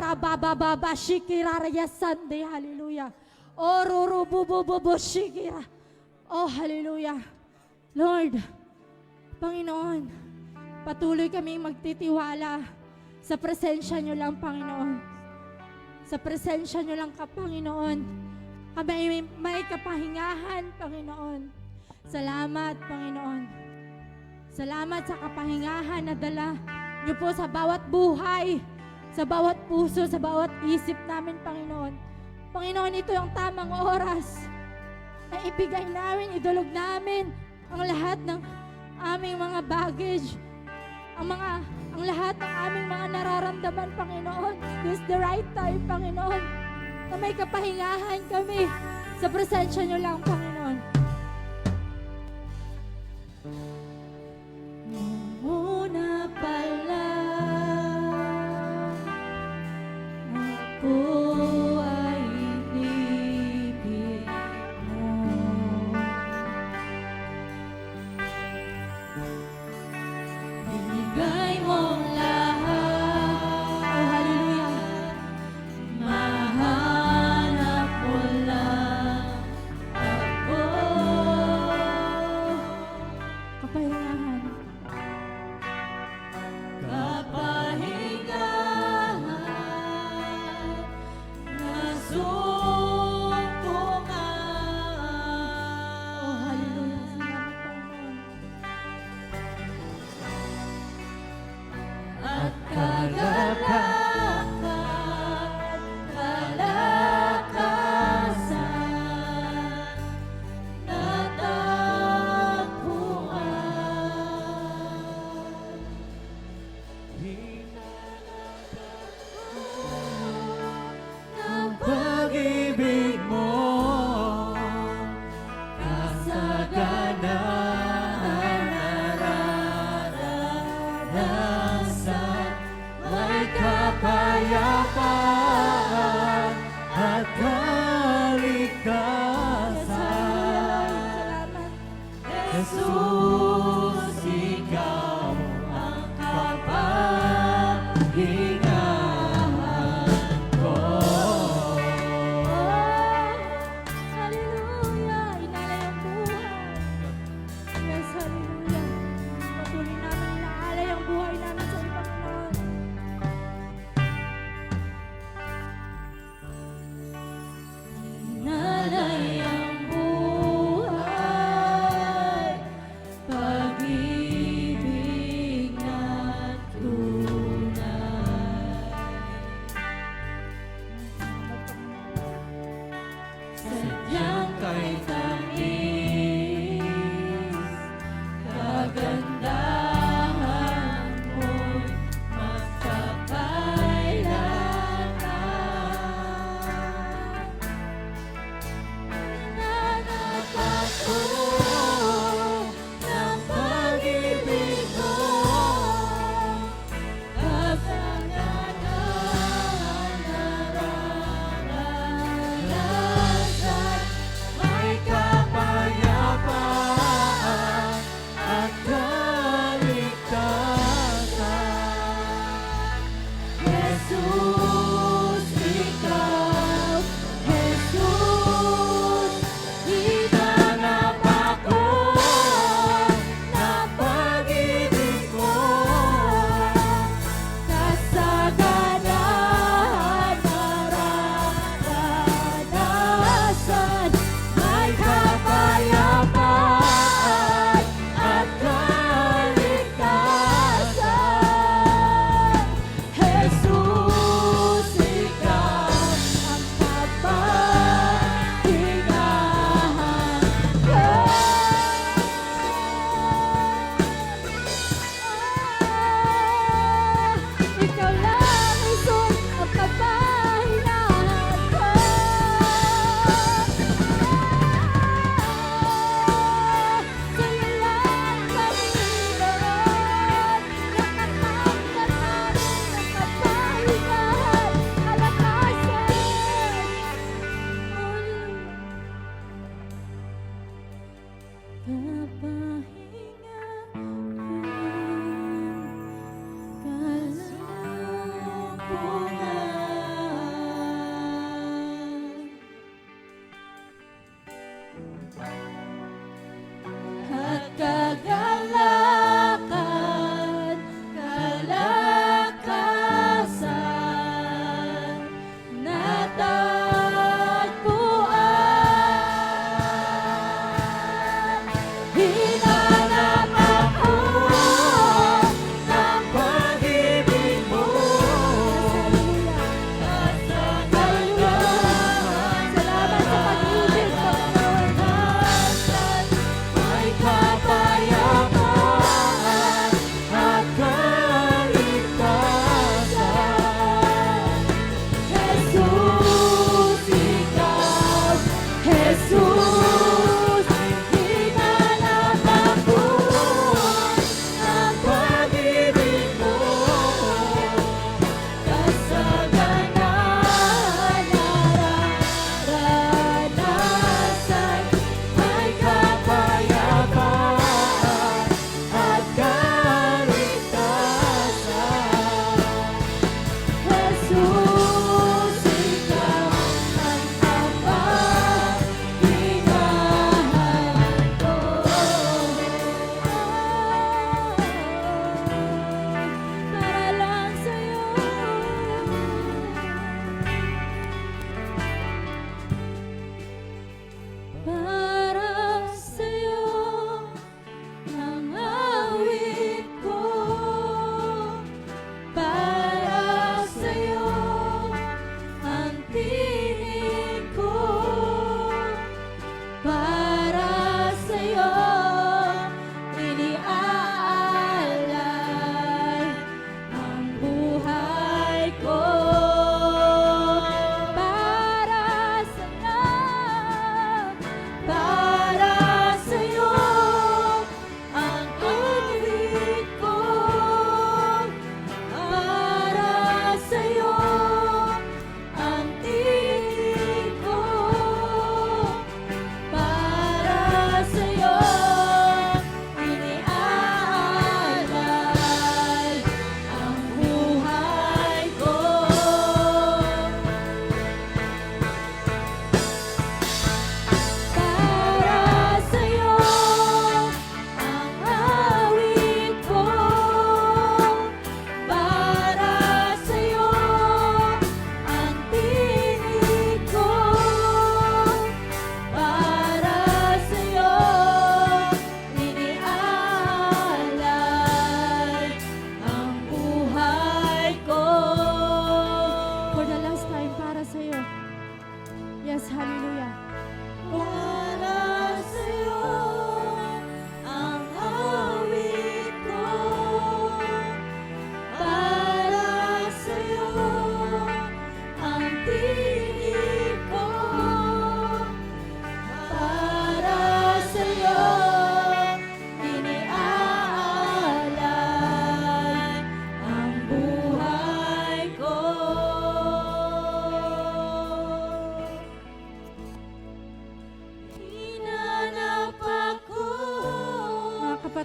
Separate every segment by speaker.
Speaker 1: Rabababa shikiraraya sande. Hallelujah. Oh, rurububububu shikira. Oh, hallelujah. Lord, Panginoon, patuloy kami magtitiwala sa presensya niyo lang, Panginoon. Sa presensya niyo lang, Panginoon. Kami may kapahingahan, Panginoon. Salamat, Panginoon. Salamat sa kapahingahan na dala niyo po sa bawat buhay, sa bawat puso, sa bawat isip namin, Panginoon. Panginoon, ito yung tamang oras na ibigay namin, idulog namin ang lahat ng aming mga baggage, ang lahat ng aming mga nararamdaman, Panginoon. This is the right time, Panginoon, na may kapahingahan kami sa presensya niyo lang, Panginoon. Muna pala ako ay inibig mo. Binigay mong lahat. Oh, hallelujah. Mahanap mo lang ako. Kapahingahan. Kapahingahan na sumpungan. Oh, hallelujah. Salamat, Panginoon. At kalakasan na tagpuan. Ng pag-ibig mo, kasaganaan nararanasan, may kapayapaan at kalikasan. Jesus, ikaw ang kapahingahan ko. Hallelujah! Inalay ang buhay. Yes, hallelujah. Patuloy namin inaalay ang buhay namin sa iyo, Panginoon.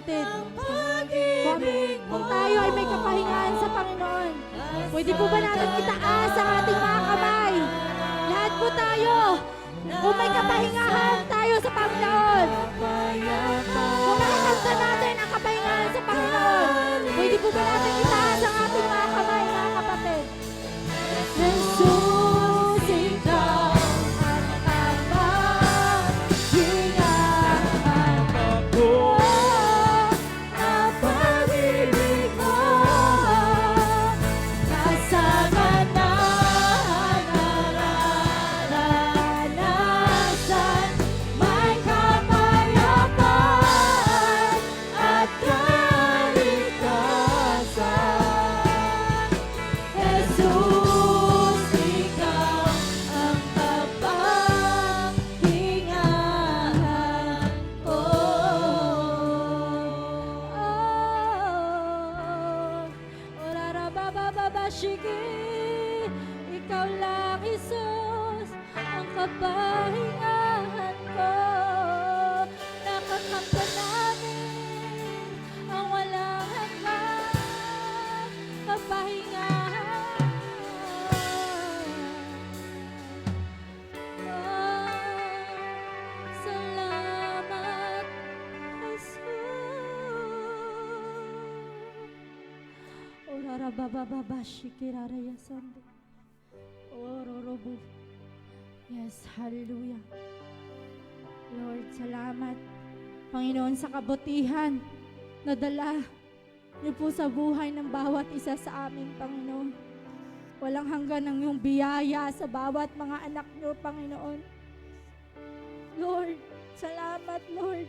Speaker 1: kapatid. Kung tayo ay may kapahingahan sa Panginoon, pwede po ba natin itaas ang ating mga kamay? Lahat po tayo. Kung may kapahingahan tayo sa Panginoon, kung nakakanta natin ang kapahingahan sa Panginoon, pwede po ba natin itaas ang ating mga kamay, mga kapatid? Jesus, ikaw ang kapahingahan ko. Ang pag-ibig mo, kasama na nararanasan, may kapayapaan at kalikasan. Jesus, ikaw ang kapahingahan ko. Orarabababashiki, ikaw lang, Jesus, ang kapahingahan ko. Nakakanta namin ang walang hanggan, kapahingahan. Salamat, Jesus. Orarabababashikirarayasande. Ororobo. Yes, hallelujah. Lord, salamat, Panginoon, sa kabutihan na dala niyo po sa buhay ng bawat isa sa amin, Panginoon. Walang hanggan ang iyong biyaya sa bawat mga anak niyo, Panginoon. Lord, salamat, Lord,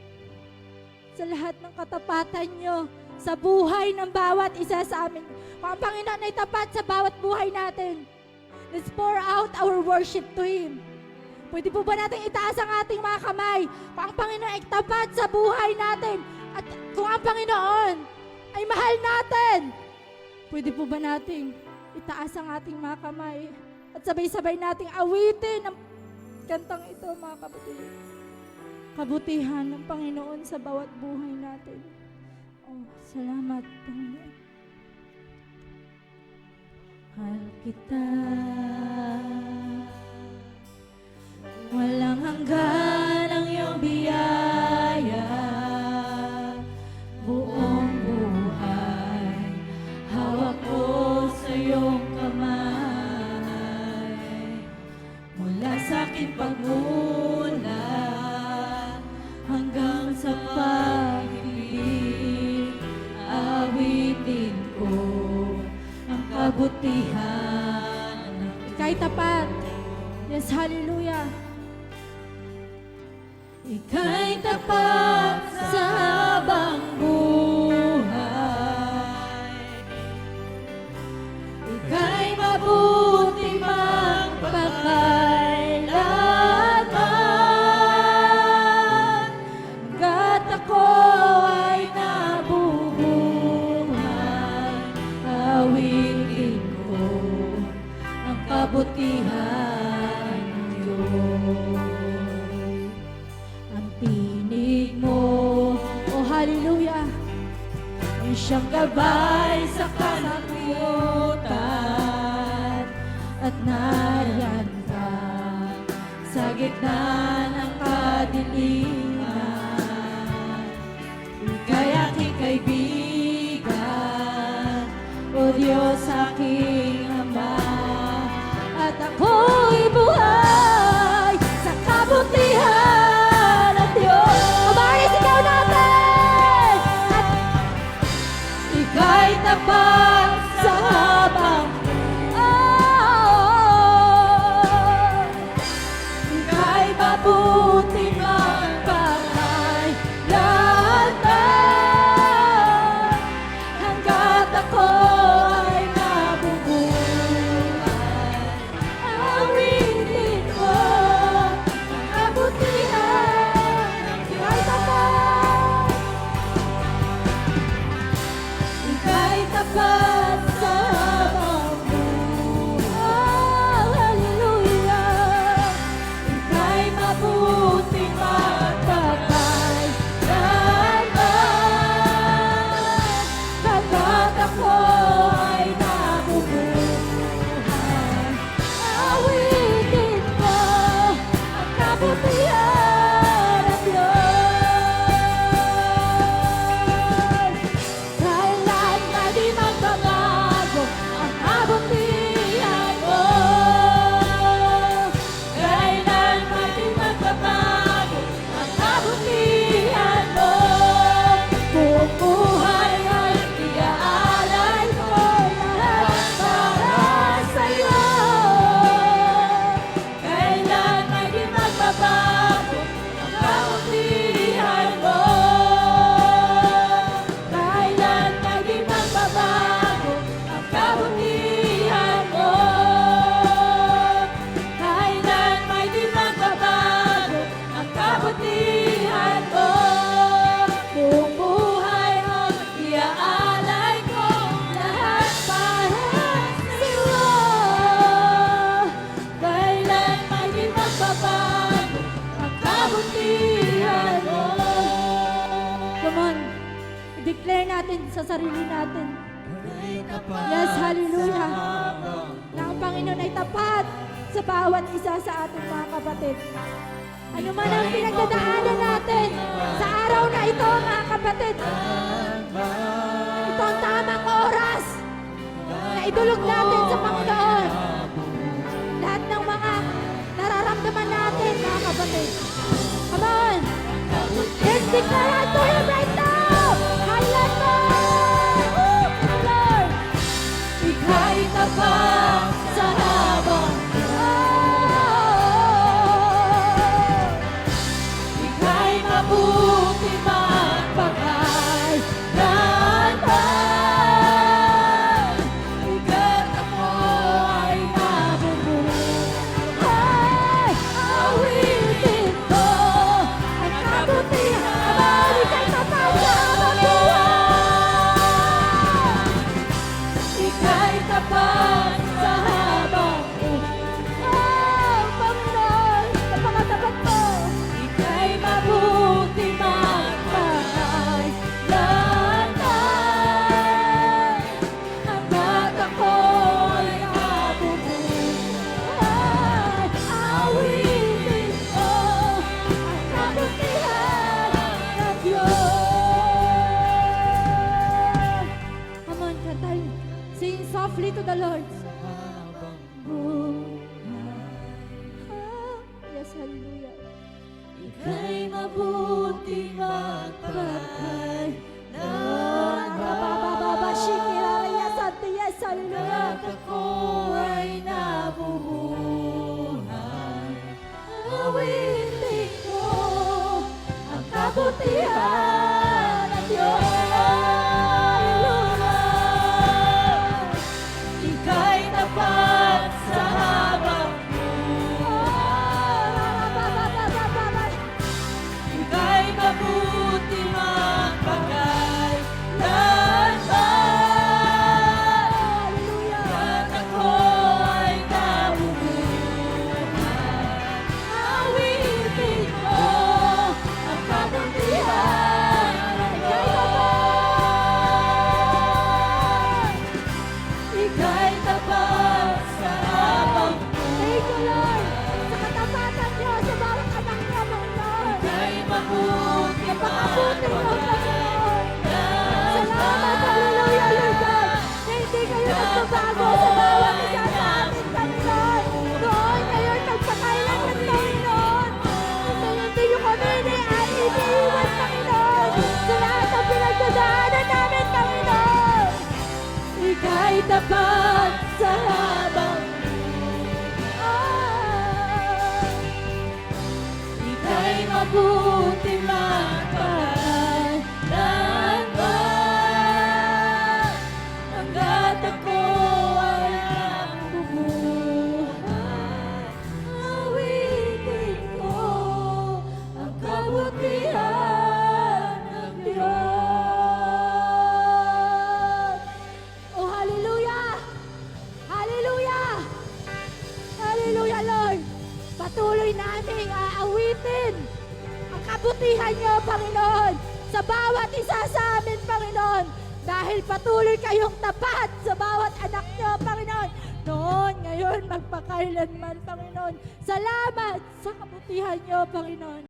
Speaker 1: sa lahat ng katapatan niyo sa buhay ng bawat isa sa amin. Kung ang Panginoon ay tapat sa bawat buhay natin, let's pour out our worship to Him. Pwede po ba natin itaas ang ating mga kamay? Kung ang Panginoon ay tapat sa buhay natin, at kung ang Panginoon ay mahal natin, pwede po ba natin itaas ang ating mga kamay at sabay-sabay nating awitin ang kantang ito, mga kapatid. Kabutihan ng Panginoon sa bawat buhay natin. Oh, salamat, Panginoon. Mahal kita, walang hanggan ang iyong biyaya, buong buhay, hawak ko sa iyong kamay, mula sa aking pagmulat hanggang sa pag-ibig, awitin ko ang kabutihan. Ika'y tapat. Yes, hallelujah. Ika'y tapat sa habang buhay. Ika'y mabuti magpakailanman. Hanggat ako ay nabubuhay, awitin ko ang kabutihan ng Diyos. Ang tinig mo, oh hallelujah, ay siyang gabay sa kalakutan, at nariyan ka sa gitna ng kadiliman. Ika'y aking kaibigan, o Diyos aking Ama, at ako'y buhay sa kabutihan ng Diyos. Kumaris ikaw natin! At ika'y tapat sa natin sa sarili natin. Yes, hallelujah. Na ang Panginoon ay tapat sa bawat isa sa ating mga kapatid. Ano man ang pinagdadaanan natin sa araw na ito, mga kapatid, ito ang tamang oras na idulog natin sa Panginoon. Lahat ng mga nararamdaman natin, mga kapatid. Come on! Let's declare unto Him right now! Highlight mo! Woo! Lord! Ika'y tapat sa habang ika'y mabuti magpakailanman. Ikat ako ay nabubuhay. Awitin ko ang kabutihan. Ika'y tapat sa habang buhay. Ika'y tapat sa habang buhay. Panginoon, napakatapat mo. Ika'y mabuti magpakailanman. Hanggat ako'y nabubuhay. Awitin ko ang kabutihan ng Diyos. Come on, kantahin. Sing softly to the Lord. Yes, hallelujah. Ika'y mabuti magpakailanman. Yes, hallelujah. Ako ay nabubuhay. Awitin ko ang kabutihan ng Diyos. Hallelujah. Ika'y tapat sa habang buhay. Ika'y mabuti magpakailanman. At ako ay nabubuhay. Awitin ko ang kabutihan ng Diyos. Ika'y tapat sa habang buhay. Thank you, Lord, sa katapatan niyo sa bawat anak niyo, Panginoon. Ika'y mabuti napakabuti mo, Panginoon. Salamat, hallelujah, Lord God, na hindi kayo nagbabago sa bawat isa sa amin, Panginoon. Doon kayo'y magpakailanman, Panginoon. Hindi niyo kami iniiwan, Panginoon. Sa lahat ng pinagdadaanan namin, Panginoon. Ika'y tapat sa habang buhay. Ika'y mabuti magpakailanman. Hanggat ako ay nabubuhay. Awitin ko ang kabutihan ng Diyos. Oh, hallelujah! Hallelujah! Hallelujah, Lord! Patuloy naming aawitin ang kabutihan niyo, Panginoon, sa bawat isa sa amin, Panginoon, dahil patuloy kayong tapat sa bawat anak niyo, Panginoon, noon, ngayon, magpakailanman, Panginoon. Salamat sa kabutihan niyo, Panginoon.